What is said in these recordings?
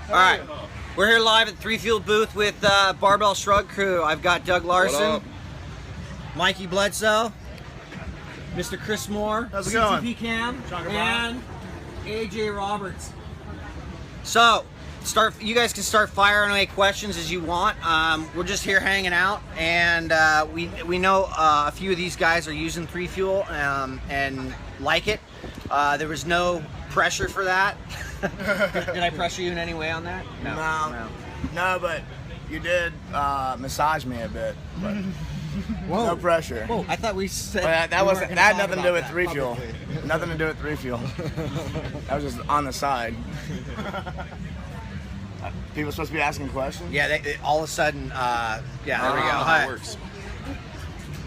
All right, we're here live at 3 Fuel booth with Barbell Shrugged crew. I've got Doug Larson, Mikey Bledsoe, Mr. Chris Moore, how's it going? CTP Cam, and AJ Roberts. So, you guys can start firing away questions as you want. We're just here hanging out, and we know a few of these guys are using 3 Fuel and like it. There was no pressure for that. Did I pressure you in any way on that? No, but you did massage me a bit. But Whoa. no pressure. Whoa, I thought we said that had nothing to do with 3 Fuel. Nothing to do with 3 Fuel. That was just on the side. People supposed to be asking questions? Yeah, all of a sudden, yeah, there we go. How it works.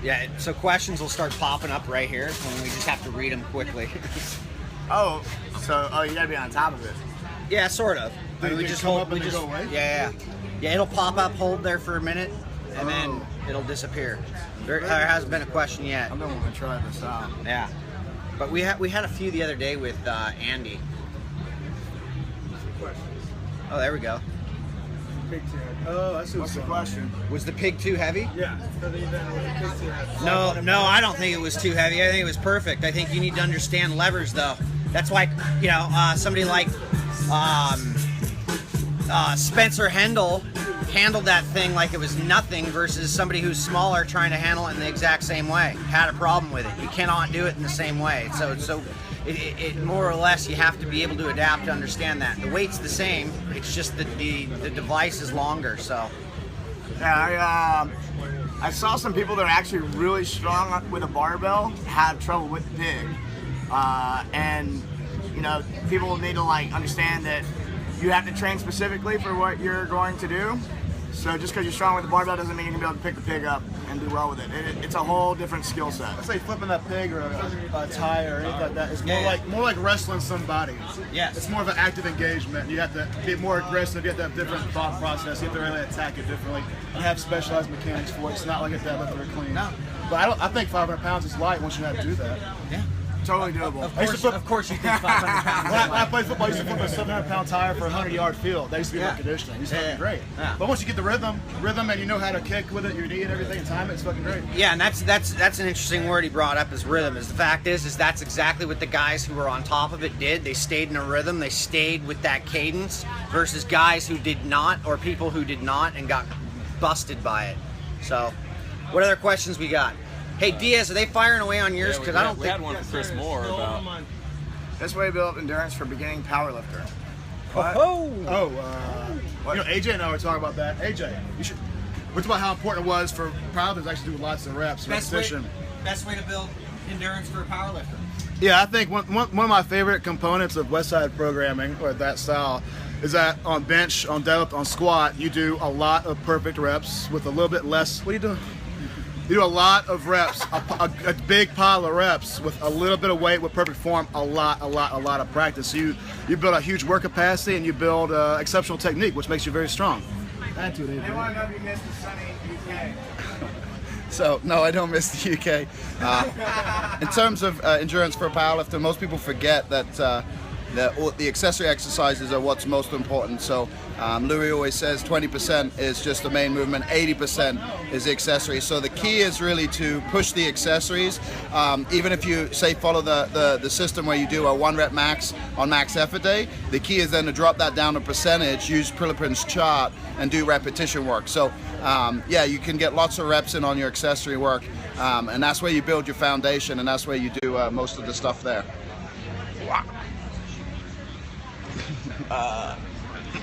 Yeah, so questions will start popping up right here, and we just have to read them quickly. Oh, you gotta be on top of it. Yeah, sort of. I mean, we just hold. We just go away? Yeah. It'll pop up, hold there for a minute, and then it'll disappear. There hasn't been a question yet. I don't want to try this out. Yeah, but we had a few the other day with Andy. Oh, there we go. Oh, I see. What's the question? Was the pig too heavy? Yeah. No, I don't think it was too heavy. I think it was perfect. I think you need to understand levers, though. That's why, somebody like Spencer Hendel handled that thing like it was nothing versus somebody who's smaller trying to handle it in the exact same way. Had a problem with it. You cannot do it in the same way. So it more or less, you have to be able to adapt to understand that. The weight's the same. It's just the device is longer. So yeah, I saw some people that are actually really strong with a barbell have trouble with pig, and people need to understand that you have to train specifically for what you're going to do. So just because you're strong with the barbell doesn't mean you're gonna be able to pick the pig up and do well with it. It's a whole different skill set. Let's say flipping that pig or a tie or anything like that is more like wrestling somebody. Yes. It's more of an active engagement. You have to be more aggressive. You have to have different thought process. You have to really attack it differently. You have specialized mechanics for it. It's not like a deadlift or a clean. No. But I think 500 pounds is light once you know how to do that. Yeah. Totally doable. Of course you think 500 pounds. When I played football, I used to flip a 700-pound tire for a 100-yard field. That used to be my conditioning. It used to be great. Yeah. But once you get the rhythm and you know how to kick with it, your knee and everything, and time it, it's fucking great. Yeah, and that's an interesting word he brought up is rhythm. Is the fact is that's exactly what the guys who were on top of it did. They stayed in a rhythm. They stayed with that cadence versus guys who did not or people who did not and got busted by it. So, what other questions we got? Hey Diaz, are they firing away on yours? Because I don't think we had one from Chris Moore about Best way to build up endurance for beginning powerlifter. What? AJ and I were talking about that. AJ, we're talking about how important it was for powerlifters to actually do lots of reps. Best way to build endurance for a powerlifter. Yeah, I think one of my favorite components of Westside programming, or that style, is that on bench, on deadlift, on squat, you do a lot of perfect reps with a little bit less. What are you doing? You do a lot of reps, a big pile of reps with a little bit of weight with perfect form, a lot of practice. So you build a huge work capacity and you build exceptional technique, which makes you very strong. Add to it, They want to know if you missed the sunny UK. So, no, I don't miss the UK. In terms of endurance for a powerlifter, most people forget that the accessory exercises are what's most important. So Louis always says 20% is just the main movement, 80% is the accessory. So the key is really to push the accessories. Even if you say follow the system where you do a 1 rep max on max effort day, the key is then to drop that down to percentage, use Prillipin's chart, and do repetition work. So yeah, you can get lots of reps in on your accessory work, and that's where you build your foundation, and that's where you do most of the stuff there. Wow.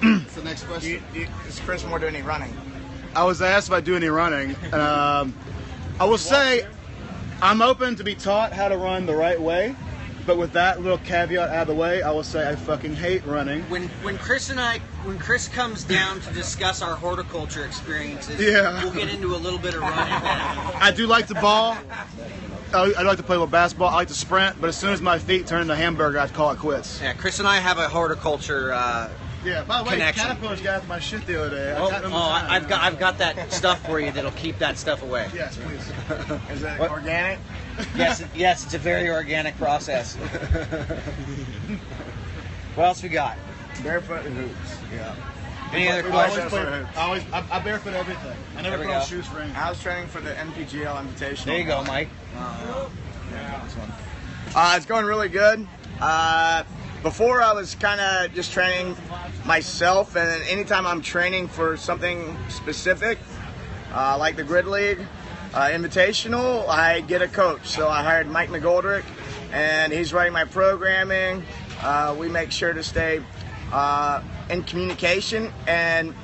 What's the next question? Does Chris Moore do any running? I was asked if I do any running. I will say I'm open to be taught how to run the right way, but with that little caveat out of the way, I will say I fucking hate running. When Chris comes down to discuss our horticulture experiences, Yeah. we'll get into a little bit of running. I do like the ball. I like to play a little basketball. I like to sprint, but as soon as my feet turn into hamburger, I'd call it quits. Yeah, Chris and I have a horticulture Yeah, by the way, connection. Caterpillars got after my shit the other day. I've got that stuff for you that'll keep that stuff away. Yes, please. Is it What? organic? Yes, it's a very organic process. What else we got? Barefoot and hoops. Yeah. Any other We always questions? play, I barefoot everything. I never There we put on go. shoes for anything. I was training for the NPGL Invitational. There you go, Mike. Yeah, this one. It's going really good. Before I was kind of just training myself, and then anytime I'm training for something specific, like the Grid League Invitational, I get a coach. So I hired Mike McGoldrick, and he's writing my programming. We make sure to stay in communication, and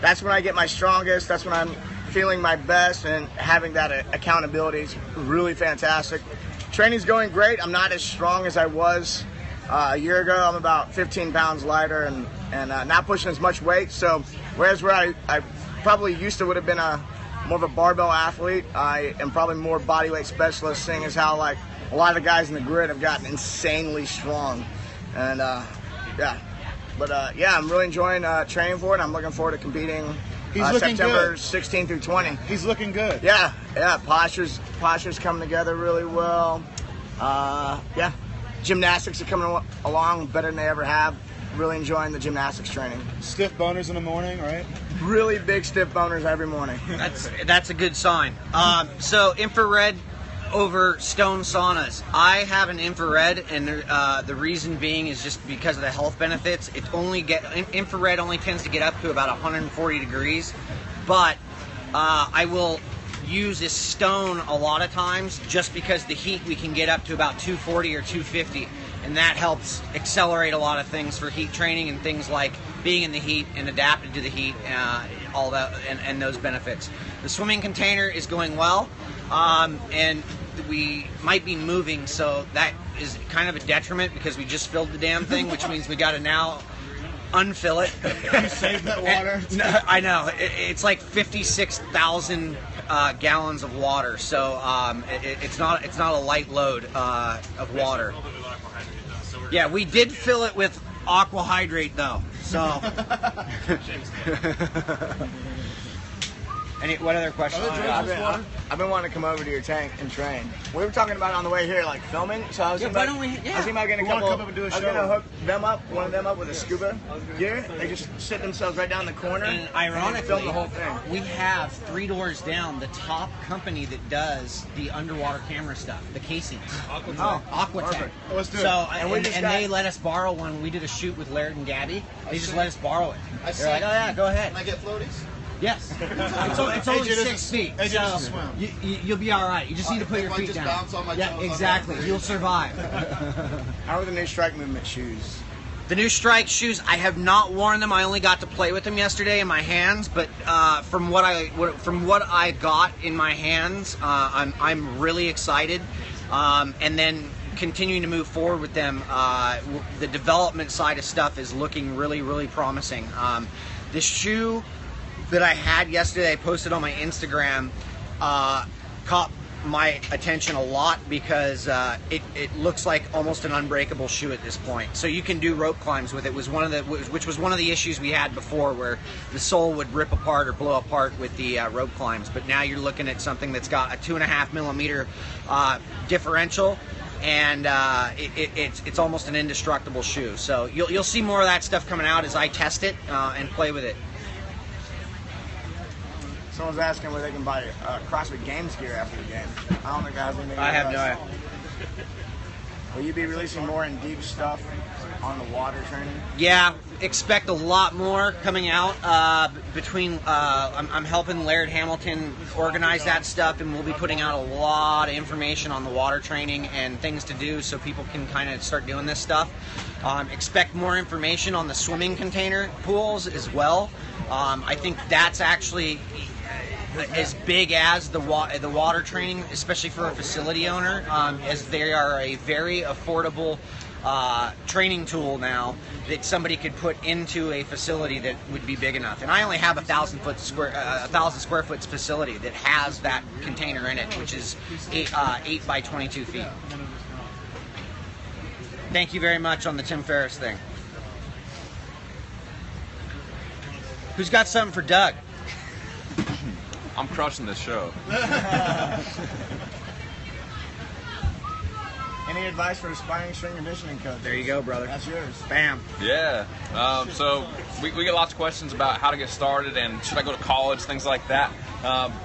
that's when I get my strongest. That's when I'm feeling my best, and having that accountability is really fantastic. Training's going great. I'm not as strong as I was a year ago. I'm about 15 pounds lighter and not pushing as much weight. So whereas where I probably used to would have been more of a barbell athlete, I am probably more bodyweight specialist, seeing as how like a lot of the guys in the grid have gotten insanely strong. And yeah. But yeah, I'm really enjoying training for it. I'm looking forward to competing He's looking September good. 16 through 20. He's looking good. Yeah, posture's coming together really well. Yeah, gymnastics are coming along better than they ever have. Really enjoying the gymnastics training. Stiff boners in the morning, right? Really big stiff boners every morning. That's a good sign. So infrared over stone saunas. I have an infrared, and the reason being is just because of the health benefits. Infrared only tends to get up to about 140 degrees, but I will use this stone a lot of times just because the heat we can get up to about 240 or 250, and that helps accelerate a lot of things for heat training and things like being in the heat and adapted to the heat, all that and those benefits. The swimming container is going well, and we might be moving, so that is kind of a detriment because we just filled the damn thing, which means we got to now unfill it. You saved that water. No, I know. It's like 56,000 gallons of water, so it's not a light load of water. Yeah, we did fill it with aqua hydrate though. So. What other questions? I've been wanting to come over to your tank and train. We were talking about it on the way here, like filming. So I was thinking about getting a couple. I was gonna hook one of them up with a scuba gear. They just sit themselves right down the corner. And ironically, film the whole thing. We have 3 doors down the top company that does the underwater camera stuff, the casings. Aquatech. Let's do it. So And they let us borrow one. We did a shoot with Laird and Gabby. They just let us borrow it. They're like, oh yeah, go ahead. Can I get floaties? Yes. It's only 6 feet. AJ So doesn't swim. you'll be all right. You just need to put your If I feet just down. bounce on my Yeah, toes, exactly. You'll survive. How are the new strike movement shoes? The new Strike shoes, I have not worn them. I only got to play with them yesterday in my hands, but from what I got in my hands, I'm really excited. And then continuing to move forward with them, the development side of stuff is looking really, really promising. The shoe that I had yesterday, I posted on my Instagram, caught my attention a lot because it looks like almost an unbreakable shoe at this point. So you can do rope climbs with it. Which was one of the issues we had before, where the sole would rip apart or blow apart with the rope climbs. But now you're looking at something that's got a 2.5 millimeter differential, and it's almost an indestructible shoe. So you'll see more of that stuff coming out as I test it and play with it. Someone's asking where they can buy CrossFit Games gear after the game. I don't think that has anything to do I have with no us. idea. Will you be releasing more in deep stuff on the water training? Yeah, expect a lot more coming out. I'm helping Laird Hamilton organize that stuff, and we'll be putting out a lot of information on the water training and things to do so people can kind of start doing this stuff. Expect more information on the swimming container pools as well. I think that's actually as big as the water training, especially for a facility owner, as they are a very affordable training tool now that somebody could put into a facility that would be big enough. And I only have a 1,000 square foot facility that has that container in it, which is 8 by 22 feet. Thank you very much on the Tim Ferriss thing. Who's got something for Doug? I'm crushing this show. Any advice for aspiring strength and conditioning coach? There you go, brother. That's yours. Bam. Yeah. So we get lots of questions about how to get started and should I go to college, things like that.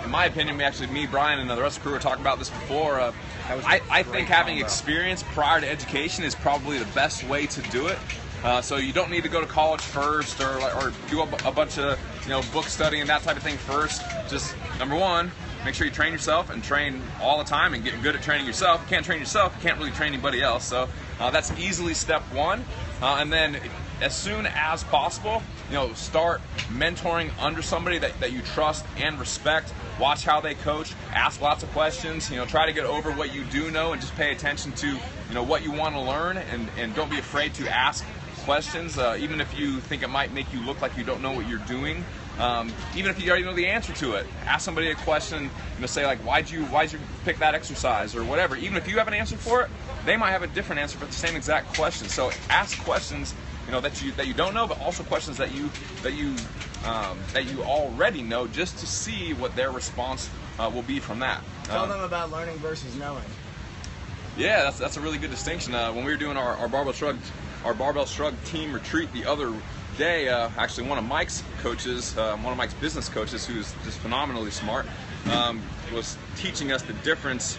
In my opinion, me, Brian, and the rest of the crew were talking about this before. I think having experience prior to education is probably the best way to do it. So you don't need to go to college first or do a bunch of book study and that type of thing first. Just number one, make sure you train yourself and train all the time and get good at training yourself. If you can't train yourself, you can't really train anybody else. So that's easily step one. And then as soon as possible, start mentoring under somebody that you trust and respect. Watch how they coach, ask lots of questions, try to get over what you do know and just pay attention to what you want to learn, and don't be afraid to ask questions, even if you think it might make you look like you don't know what you're doing. Even if you already know the answer to it, ask somebody a question. Say like, why'd you pick that exercise or whatever. Even if you have an answer for it, they might have a different answer for the same exact question. So ask questions that you don't know, but also questions that you already know, just to see what their response will be from that. Tell them about learning versus knowing. Yeah, that's a really good distinction. When we were doing our Barbell Shrugged team retreat the other day, actually one of Mike's coaches, one of Mike's business coaches, who's just phenomenally smart, was teaching us the difference,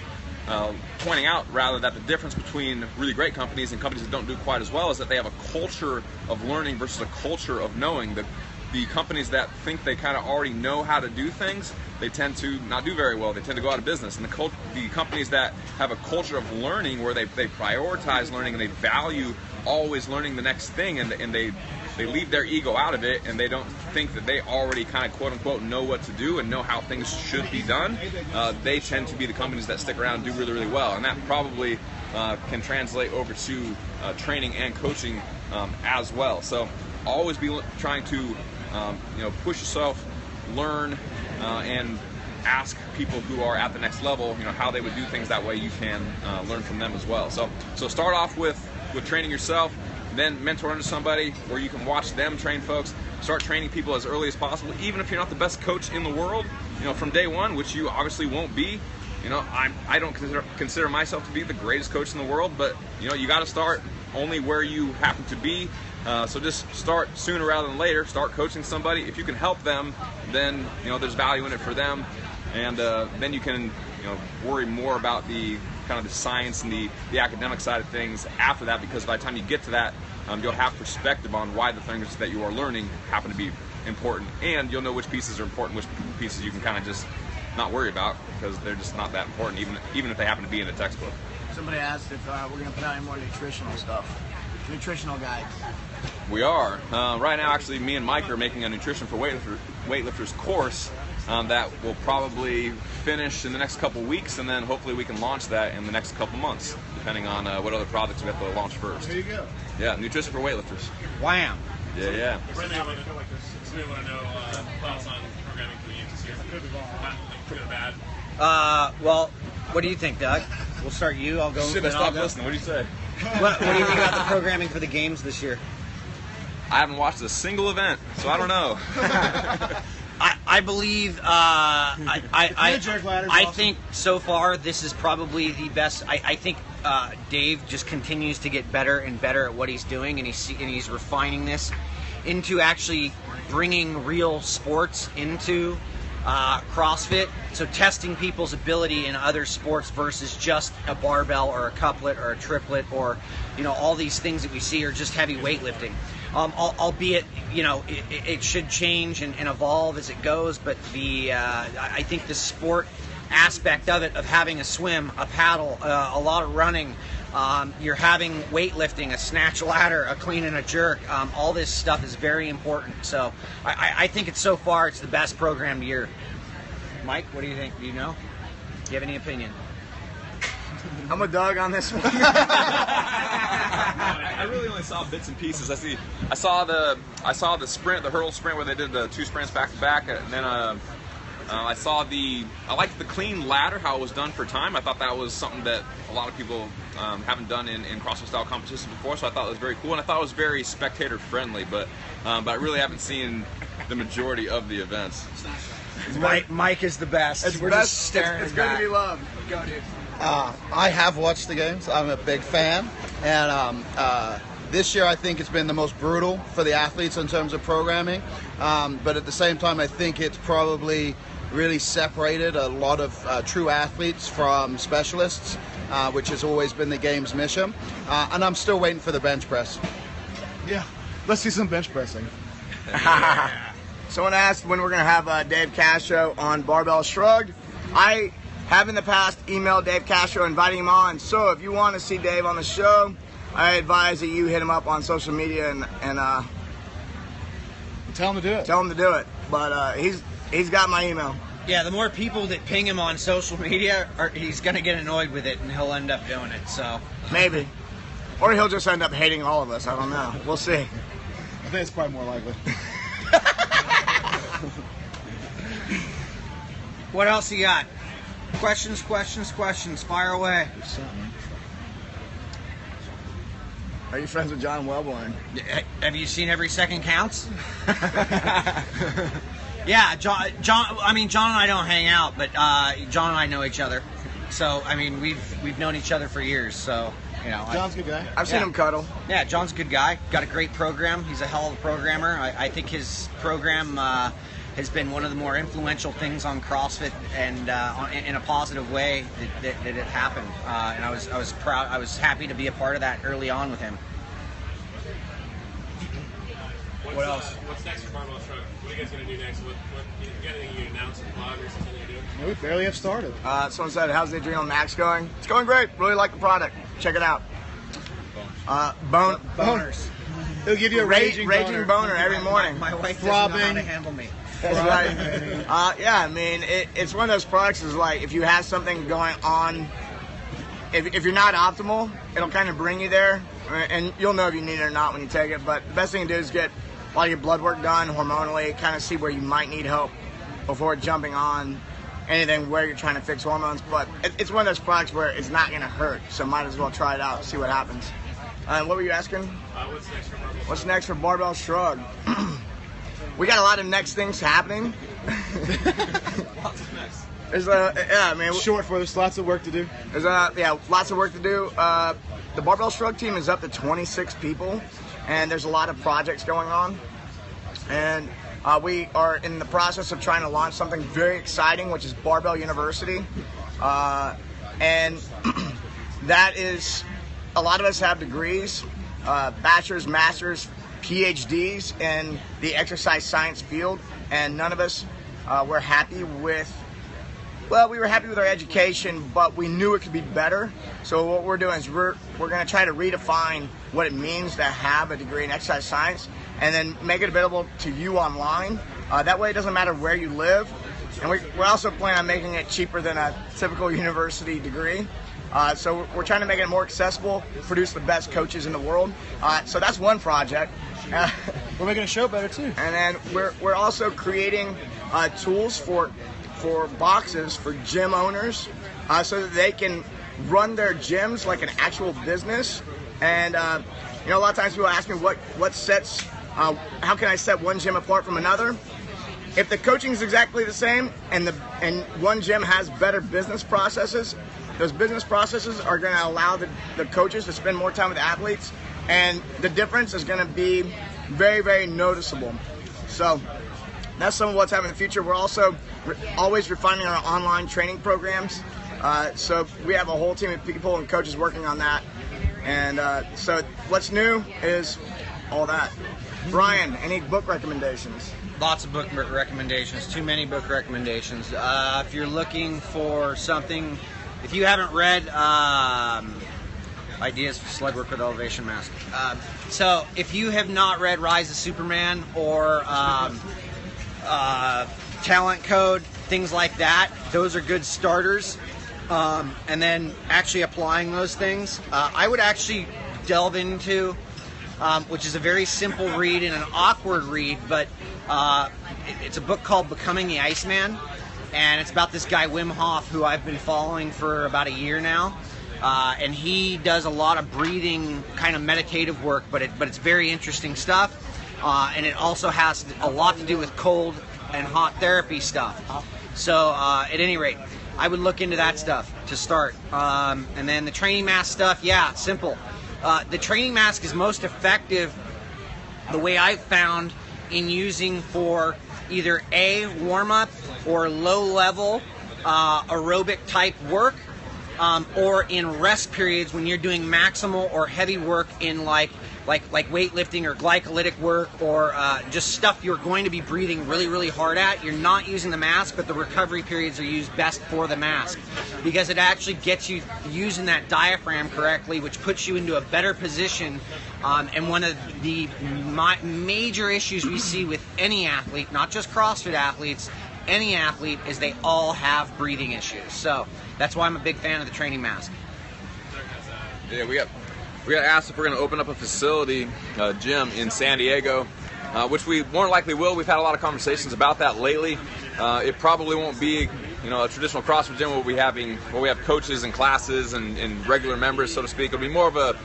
pointing out rather that the difference between really great companies and companies that don't do quite as well is that they have a culture of learning versus a culture of knowing. The companies that think they kind of already know how to do things, they tend to not do very well. They tend to go out of business. And the companies that have a culture of learning, where they prioritize learning and they value always learning the next thing, and they leave their ego out of it, and they don't think that they already kind of quote unquote know what to do and know how things should be done, they tend to be the companies that stick around and do really, really well. And that probably can translate over to training and coaching as well. So always be trying to push yourself, learn, and ask people who are at the next level, how they would do things. That way you can learn from them as well. So start off with training yourself, then mentor under somebody where you can watch them train folks. Start training people as early as possible, even if you're not the best coach in the world. From day one, which you obviously won't be. I don't consider myself to be the greatest coach in the world, but you got to start only where you happen to be. So just start sooner rather than later. Start coaching somebody. If you can help them, then there's value in it for them, and then you can worry more about the kind of the science and the academic side of things after that, because by the time you get to that, you'll have perspective on why the things that you are learning happen to be important, and you'll know which pieces are important, which pieces you can kind of just not worry about because they're just not that important, even if they happen to be in a textbook. Somebody asked if we're going to put out any more nutritional stuff, nutritional guides. We are. Right now, actually, me and Mike are making a nutrition for weightlifters course that will probably finish in the next couple weeks, and then hopefully we can launch that in the next couple months, depending on what other products we have to launch first. There you go. Yeah, nutrition for weightlifters. Wham. Yeah. Somebody want to know thoughts on programming for the games this year. Good or bad? Well, what do you think, Doug? We'll start you. I'll go. Shit, I stopped listening. What do you say? What do you think about the programming for the games this year? I haven't watched a single event, so I don't know. I believe I think so far this is probably the best. I think Dave just continues to get better and better at what he's doing, and he's refining this into actually bringing real sports into CrossFit. So testing people's ability in other sports versus just a barbell or a couplet or a triplet, or all these things that we see are just heavy weightlifting. Albeit, it should change and evolve as it goes, but I think the sport aspect of it, of having a swim, a paddle, a lot of running, you're having weightlifting, a snatch ladder, a clean and a jerk, all this stuff is very important. So I think so far it's the best programmed year. Mike, what do you think? Do you know? Do you have any opinion? I'm a Doug on this one. I really only saw bits and pieces. I saw the sprint, the hurdle sprint, where they did the two sprints back to back, and then I liked the clean ladder, how it was done for time. I thought that was something that a lot of people haven't done in CrossFit style competitions before, so I thought it was very cool, and I thought it was very spectator friendly, but I really haven't seen the majority of the events. Mike is the best. We're best. just staring It's at good that. to be loved. Go, dude. I have watched the games. I'm a big fan, and this year I think it's been the most brutal for the athletes in terms of programming. But at the same time, I think it's probably really separated a lot of true athletes from specialists, which has always been the game's mission. And I'm still waiting for the bench press. Yeah, let's see some bench pressing. Someone asked when we're going to have Dave Castro on Barbell Shrugged. I have in the past emailed Dave Castro inviting him on. So if you want to see Dave on the show, I advise that you hit him up on social media and Tell him to do it. tell him to do it. But he's got my email. Yeah, the more people that ping him on social media, he's going to get annoyed with it, and he'll end up doing it. So Maybe. Or he'll just end up hating all of us. I don't know. We'll see. I think it's probably more likely. what else you got? Questions. Fire away. Are you friends with John Wellborn? Have you seen Every Second Counts? Yeah, John. I mean, John and I don't hang out, but John and I know each other. So I mean, we've known each other for years. So you know, John's a good guy. I've seen him cuddle. Yeah, John's a good guy. Got a great program. He's a hell of a programmer. I think his program has been one of the more influential things on CrossFit, and in a positive way that it happened. And I was proud. I was happy to be a part of that early on with him. What else? What's next for Barbell Shrugged? What are you guys going to do next? What you got anything you announce, a vlog or something you do? We barely have started. Someone said, how's the Adrenal Max going? It's going great. Really like the product. Check it out. Boners. He'll give you a Raging boner every morning. My wife doesn't know how to Throbbing. handle me. That's right. Yeah, I mean, it's one of those products is like if you have something going on, if you're not optimal, it'll kind of bring you there, and you'll know if you need it or not when you take it. But the best thing to do is get a lot of your blood work done hormonally, kind of see where you might need help before jumping on anything where you're trying to fix hormones. But it's one of those products where it's not going to hurt, so might as well try it out, see what happens. What were you asking? What's next for Barbell? What's next for Barbell Shrugged? We got a lot of next things happening. There's I mean, Short for there's lots of work to do. there's lots of work to do. The Barbell Shrugged team is up to 26 people, and there's a lot of projects going on. And we are in the process of trying to launch something very exciting, which is Barbell University. And that is, a lot of us have degrees, bachelor's, master's, PhDs in the exercise science field, and none of us were happy with, well, we were happy with our education, but we knew it could be better. So what we're doing is we're going to try to redefine what it means to have a degree in exercise science, and then make it available to you online. That way it doesn't matter where you live. And we're also planning on making it cheaper than a typical university degree. So we're trying to make it more accessible, produce the best coaches in the world. So that's one project. We're making a show better too. And then we're also creating tools for boxes for gym owners, so that they can run their gyms like an actual business. And a lot of times people ask me what sets, how can I set one gym apart from another? If the coaching is exactly the same and one gym has better business processes, those business processes are going to allow the coaches to spend more time with the athletes, and the difference is going to be very, very noticeable. So that's some of what's happening in the future. We're also always refining our online training programs. So we have a whole team of people and coaches working on that. And so what's new is all that. Brian, any book recommendations? Lots of book recommendations. Too many book recommendations. If you're looking for something, if you haven't read Ideas for Sled Work with Elevation Mask. So if you have not read Rise of Superman or Talent Code, things like that, those are good starters. And then actually applying those things, I would actually delve into, which is a very simple read and an awkward read, but it's a book called Becoming the Iceman, and it's about this guy Wim Hof, who I've been following for about a year now. And he does a lot of breathing, kind of meditative work, but it's very interesting stuff. And it also has a lot to do with cold and hot therapy stuff. So at any rate, I would look into that stuff to start. And then the training mask stuff, yeah, simple. The training mask is most effective, the way I've found, in using for either a warm-up or low-level aerobic type work, or in rest periods when you're doing maximal or heavy work in like weightlifting or glycolytic work, or just stuff you're going to be breathing really, really hard at. You're not using the mask, but the recovery periods are used best for the mask, because it actually gets you using that diaphragm correctly, which puts you into a better position. And one of the major issues we see with any athlete, not just CrossFit athletes, any athlete, is they all have breathing issues. So that's why I'm a big fan of the training mask. Yeah, we got asked if we're going to open up a facility, gym in San Diego, which we more likely will. We've had a lot of conversations about that lately. It probably won't be, a traditional CrossFit gym where we have coaches and classes and regular members, so to speak. It'll be more of a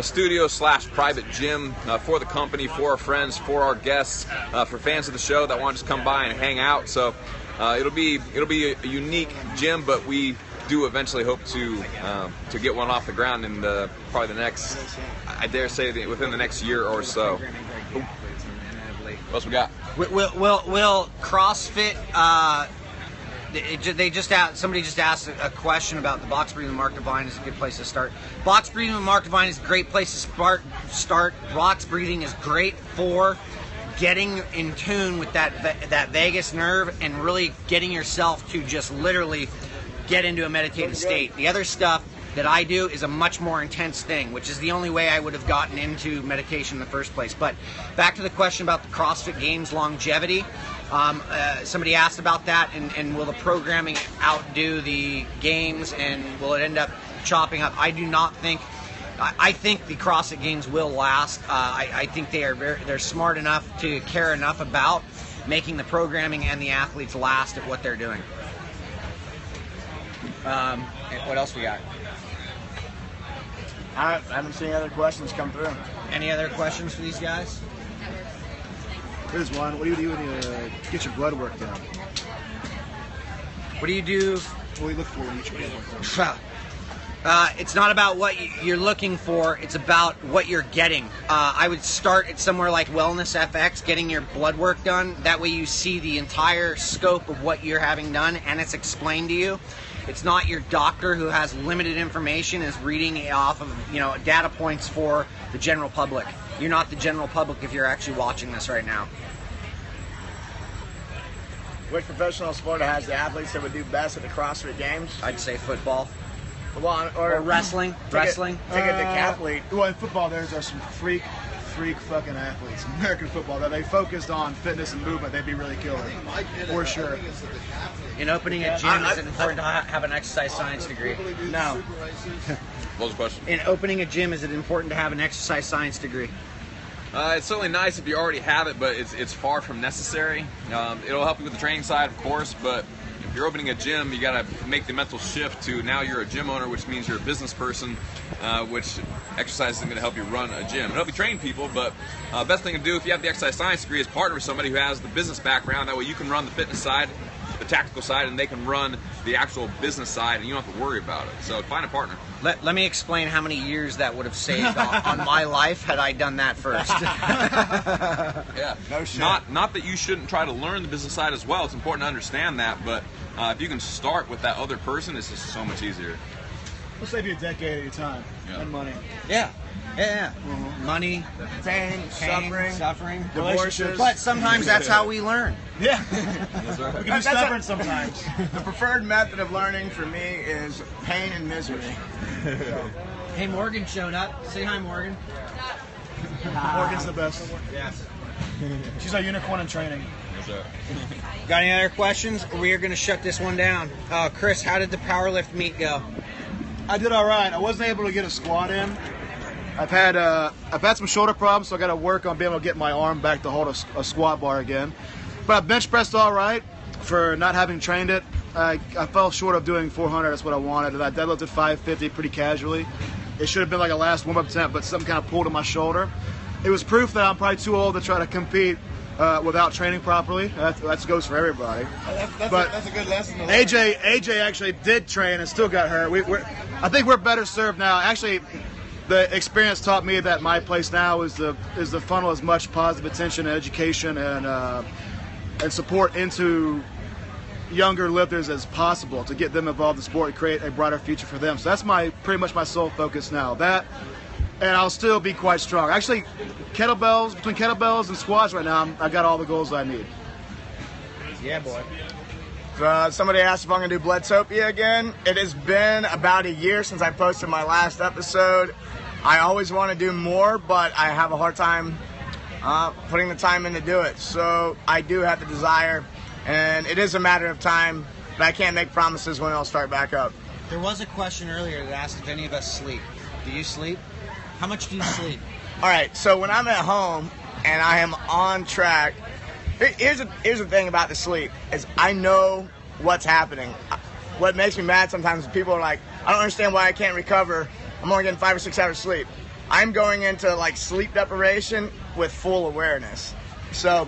studio/private gym for the company, for our friends, for our guests, for fans of the show that want to just come by and hang out. So it'll be a unique gym, but we do eventually hope to get one off the ground in probably the next, I dare say, within the next year or so. What else we got? Will CrossFit? Somebody just asked a question about the box breathing with Mark Devine is a good place to start. Box breathing with Mark Devine is a great place to start. Box breathing is great for getting in tune with that vagus nerve and really getting yourself to just literally get into a meditative state. The other stuff that I do is a much more intense thing, which is the only way I would have gotten into meditation in the first place. But back to the question about the CrossFit Games longevity. Somebody asked about that, and will the programming outdo the games, and will it end up chopping up? I do not think. I think the CrossFit Games will last. I think they're smart enough to care enough about making the programming and the athletes last at what they're doing. And what else we got? I haven't seen any other questions come through. Any other questions for these guys? Here's one. What do you do when you get your blood work done? What do you do? What do you look for when you get your blood work? It's not about what you're looking for, it's about what you're getting. I would start at somewhere like Wellness FX, getting your blood work done. That way you see the entire scope of what you're having done, and it's explained to you. It's not your doctor who has limited information, is reading off of data points for the general public. You're not the general public if you're actually watching this right now. Which professional sport has the athletes that would do best at the CrossFit Games? I'd say football. Well, or wrestling. Take a decathlete. Well, in football, there's some freak fucking athletes. In American football, that they focused on fitness and movement, they'd be really killer, for sure. In opening a gym, is it important to have an exercise science degree? No. What was the question? In opening a gym, is it important to have an exercise science degree? It's certainly nice if you already have it, but it's far from necessary. It'll help you with the training side, of course, but if you're opening a gym, you got to make the mental shift to now you're a gym owner, which means you're a business person, which exercise isn't going to help you run a gym. It'll help you train people, but best thing to do if you have the exercise science degree is partner with somebody who has the business background. That way you can run the fitness side, the tactical side, and they can run the actual business side, and you don't have to worry about it. So find a partner. Let me explain how many years that would have saved on my life had I done that first. Yeah. No shit. Not that you shouldn't try to learn the business side as well. It's important to understand that, but if you can start with that other person, it's just so much easier. We'll save you a decade of your time and money. Yeah. Money, pain, suffering, divorces. But sometimes that's how we learn. Yeah. Yes, sir. We can be stubborn sometimes. The preferred method of learning for me is pain and misery. Hey, Morgan showed up. Say hi, Morgan. Morgan's the best. Yes. She's our unicorn in training. Yes, sir. Got any other questions? We are going to shut this one down. Chris, how did the powerlift meet go? I did all right. I wasn't able to get a squat in. I've had some shoulder problems, so I got to work on being able to get my arm back to hold a squat bar again. But I bench pressed all right for not having trained it. I fell short of doing 400. That's what I wanted. And I deadlifted 550 pretty casually. It should have been like a last warm-up attempt, but something kind of pulled on my shoulder. It was proof that I'm probably too old to try to compete without training properly. That goes for everybody. That's a good lesson. AJ actually did train and still got hurt. I think we're better served now. Actually, the experience taught me that my place now is to funnel as much positive attention and education and support into younger lifters as possible to get them involved in sport and create a brighter future for them. So that's pretty much my sole focus now. That, and I'll still be quite strong. Actually, between kettlebells and squats right now, I got all the goals I need. Yeah, boy. Somebody asked if I'm going to do Bloodtopia again. It has been about a year since I posted my last episode. I always want to do more, but I have a hard time putting the time in to do it. So I do have the desire, and it is a matter of time, but I can't make promises when I'll start back up. There was a question earlier that asked if any of us sleep. Do you sleep? How much do you sleep? All right, so when I'm at home and I am on track, here's the thing about the sleep, is I know what's happening. What makes me mad sometimes is people are like, I don't understand why I can't recover. I'm only getting 5 or 6 hours sleep. I'm going into like sleep deprivation with full awareness. So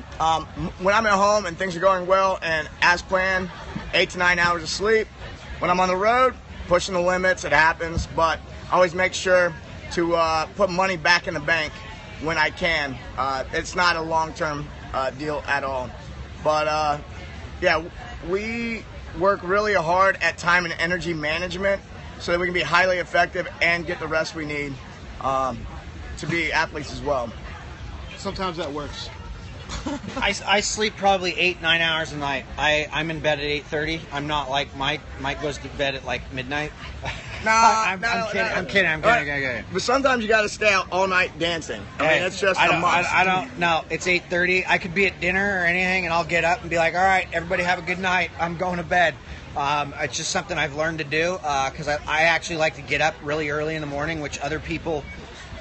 when I'm at home and things are going well and as planned, 8 to 9 hours of sleep. When I'm on the road, pushing the limits, it happens, but I always make sure to put money back in the bank when I can. It's not a long-term deal at all. But yeah, we work really hard at time and energy management so that we can be highly effective and get the rest we need to be athletes as well. Sometimes that works. I sleep probably 8-9 hours a night. I'm in bed at 8:30. I'm not like Mike. Mike goes to bed at like midnight. I'm kidding. But sometimes you got to stay out all night dancing. I mean, it's just a must. I don't know. It's 8:30. I could be at dinner or anything, and I'll get up and be like, all right, everybody have a good night. I'm going to bed. It's just something I've learned to do because I actually like to get up really early in the morning, which other people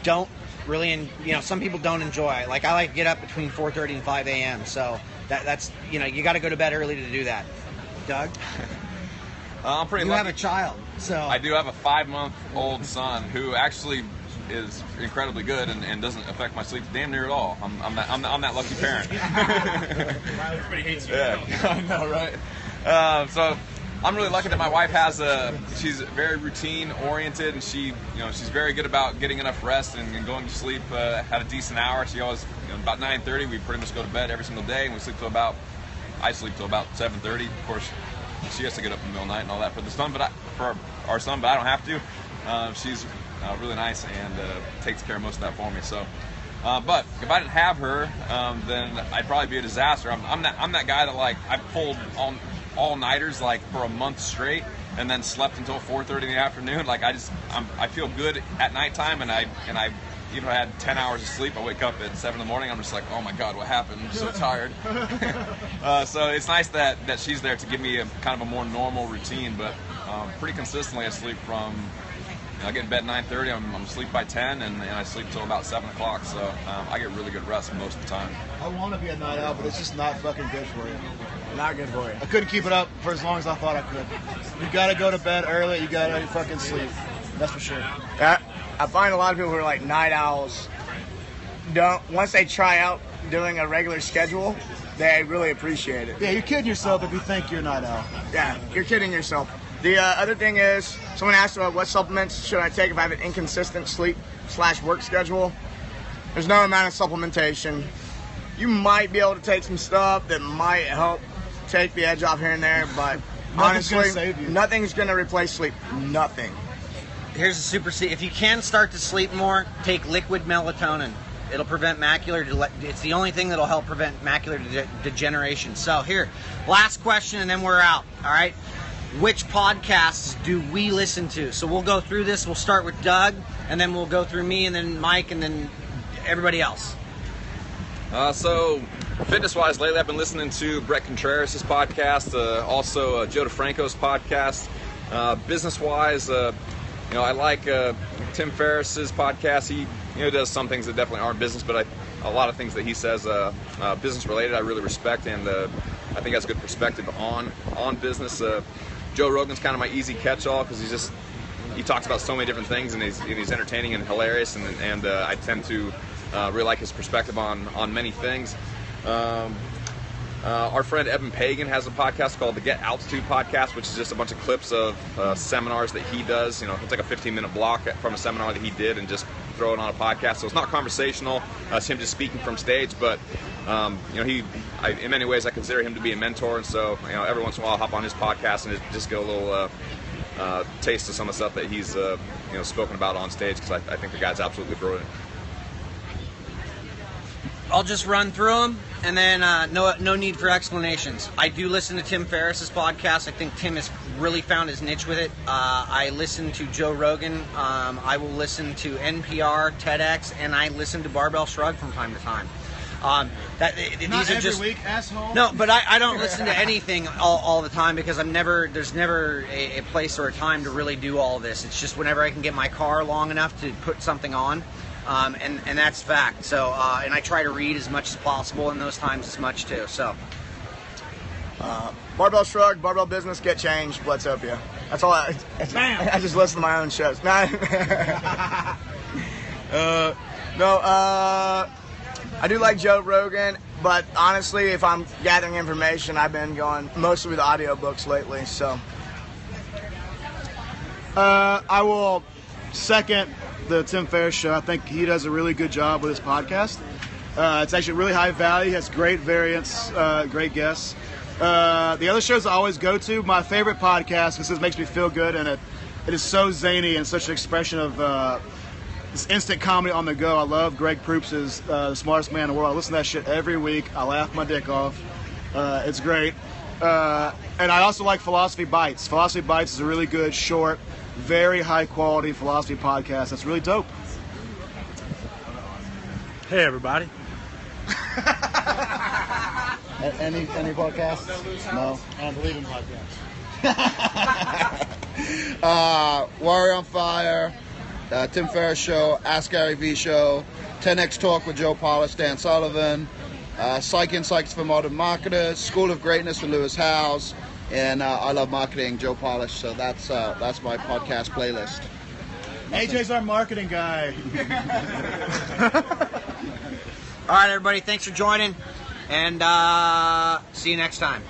don't really, and some people don't enjoy. Like I like to get up between 4:30 and 5 a.m. So that's you got to go to bed early to do that. Doug, I'm pretty you lucky. have a child, so I do have a 5-month-old son who actually is incredibly good and doesn't affect my sleep damn near at all. I'm that lucky parent. Everybody hates you. Yeah, I know, right? So I'm really lucky that my wife she's very routine oriented, and she's very good about getting enough rest and going to sleep at a decent hour. She always, about 9:30, we pretty much go to bed every single day, and we sleep till I sleep till about 7:30. Of course, she has to get up in the middle of the night and all that for our son, but I don't have to. She's really nice and takes care of most of that for me. So, but if I didn't have her, then I'd probably be a disaster. I'm that guy that like I pulled all-nighters like for a month straight and then slept until 4:30 in the afternoon. Like I feel good at nighttime, and I even if I had 10 hours of sleep, I wake up at 7 in the morning. I'm just like, oh my God, what happened? I'm so tired. So it's nice that she's there to give me a kind of a more normal routine, but pretty consistently I sleep from. I get in bed at 9:30. I'm asleep by 10, and I sleep till about 7 o'clock. So I get really good rest most of the time. I want to be a night owl, but it's just not fucking good for you. Not good for you. I couldn't keep it up for as long as I thought I could. You gotta go to bed early. You gotta fucking sleep. That's for sure. I find a lot of people who are like night owls once they try out doing a regular schedule, they really appreciate it. Yeah, you're kidding yourself if you think you're a night owl. Yeah, you're kidding yourself. The other thing is, someone asked about what supplements should I take if I have an inconsistent sleep/work schedule. There's no amount of supplementation. You might be able to take some stuff that might help take the edge off here and there, but honestly, nothing's going to replace sleep. Nothing. Here's a super secret. If you can start to sleep more, take liquid melatonin. It'll prevent it's the only thing that'll help prevent macular degeneration. So here, last question and then we're out. All right. Which podcasts do we listen to? So we'll go through this. We'll start with Doug, and then we'll go through me, and then Mike, and then everybody else. So fitness-wise, lately I've been listening to Brett Contreras' podcast, also Joe DeFranco's podcast. Business-wise, I like Tim Ferriss's podcast. He does some things that definitely aren't business, but a lot of things that he says business-related I really respect, and I think has a good perspective on business. Joe Rogan's kind of my easy catch-all because he talks about so many different things, and he's entertaining and hilarious, and I tend to really like his perspective on many things. Our friend Evan Pagan has a podcast called the Get Altitude Podcast, which is just a bunch of clips of seminars that he does. It's like a 15-minute block from a seminar that he did and just throw it on a podcast. So it's not conversational. It's him just speaking from stage, but in many ways I consider him to be a mentor. And so every once in a while I'll hop on his podcast and just get a little taste of some of the stuff that he's spoken about on stage, because I think the guy's absolutely brilliant. I'll just run through them, and then no need for explanations. I do listen to Tim Ferriss's podcast. I think Tim has really found his niche with it. I listen to Joe Rogan. I will listen to NPR, TEDx, and I listen to Barbell Shrugged from time to time. Not every week, asshole. No, but I don't listen to anything all the time, because there's never a place or a time to really do all this. It's just whenever I can get my car long enough to put something on. And that's fact. So, and I try to read as much as possible in those times as much too. So, Barbell Shrugged, Barbell Business, Get Changed, Bloodtopia. That's all. I just listen to my own shows. I do like Joe Rogan, but honestly, if I'm gathering information, I've been going mostly with audiobooks lately. So, I will second the Tim Ferriss show. I think he does a really good job with his podcast. It's actually really high value, has great variants, great guests. The other shows I always go to, my favorite podcast, because it makes me feel good, and it is so zany and such an expression of this instant comedy on the go. I love Greg Proops' The Smartest Man in the World. I listen to that shit every week. I laugh my dick off. It's great. And I also like Philosophy Bites. Philosophy Bites is a really good, short, very high quality philosophy podcast. That's really dope. Hey everybody. Any podcasts? No. I don't believe in podcasts. Warrior on Fire, Tim Ferriss Show, Ask Gary V Show, 10X Talk with Joe Polish, Dan Sullivan, Psych Insights for Modern Marketers, School of Greatness with Lewis Howes, and I Love Marketing, Joe Polish. So that's my podcast playlist. AJ's our marketing guy. all right, everybody, thanks for joining, and see you next time.